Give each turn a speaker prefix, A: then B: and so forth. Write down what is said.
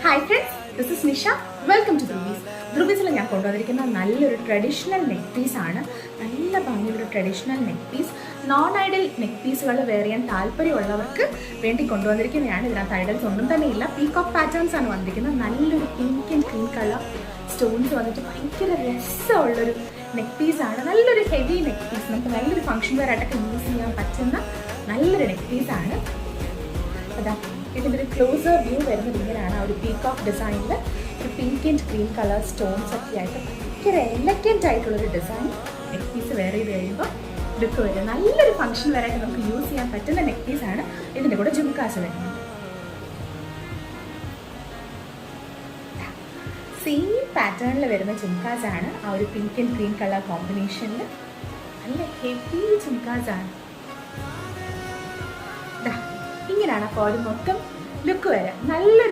A: Hi friends, this is Nisha. Welcome to Dhruvis. ധ്രുവീസിൽ ഞാൻ കൊണ്ടുവന്നിരിക്കുന്ന നല്ലൊരു ട്രഡീഷണൽ നെക്ക് പീസാണ്. നല്ല ഭംഗിയുള്ള traditional neck piece. Non idol neck പീസുകൾ വെയർ ചെയ്യാൻ താല്പര്യമുള്ളവർക്ക് വേണ്ടി കൊണ്ടുവന്നിരിക്കുന്നതാണ്. ഇതിനകത്ത് ഐഡൽസ് ഒന്നും തന്നെ ഇല്ല. പീകോക്ക് പാറ്റേൺസ് ആണ് വന്നിരിക്കുന്നത്. നല്ലൊരു pink and cream colour stones വന്നിട്ട് ഭയങ്കര രസമുള്ളൊരു നെക്ക് പീസാണ്. നല്ലൊരു ഹെവി നെക്ക് പീസ്. നമുക്ക് നല്ലൊരു ഫംഗ്ഷൻ വെയർ ആയിട്ടൊക്കെ യൂസ് ചെയ്യാൻ പറ്റുന്ന നല്ലൊരു നെക്ക് പീസാണ്. അതാ ഇതിൻ്റെ ഒരു ക്ലോസർ വ്യൂ വരുന്നത് ഇങ്ങനെയാണ്. ആ ഒരു പീകോക്ക് ഡിസൈനിൽ ഒരു pink and cream colour stones ഒക്കെ ആയിട്ട് ഭയങ്കര എലഗൻ്റ് ആയിട്ടുള്ളൊരു ഡിസൈൻ നെക്ക് പീസ് വെയർ ചെയ്ത് കഴിയുമ്പോൾ ലുക്ക് വരും. നല്ലൊരു ഫംഗ്ഷൻ വരായിട്ട് നമുക്ക് യൂസ് ചെയ്യാൻ പറ്റുന്ന നെക്ക് പീസാണ്. ഇതിൻ്റെ കൂടെ ജുംകാസ് വരുന്നത്. സെയിം പാറ്റേണിൽ വരുന്ന ജുംകാസ് ആണ്. ആ ഒരു പിങ്ക് ആൻഡ് ക്രീം കളർ കോമ്പിനേഷനിൽ നല്ല ഹെവി ജുംകാസ് ആണ്. ഇങ്ങനെയാണ് അപ്പോൾ ഒരു മൊത്തം ലുക്ക് വരാം. നല്ല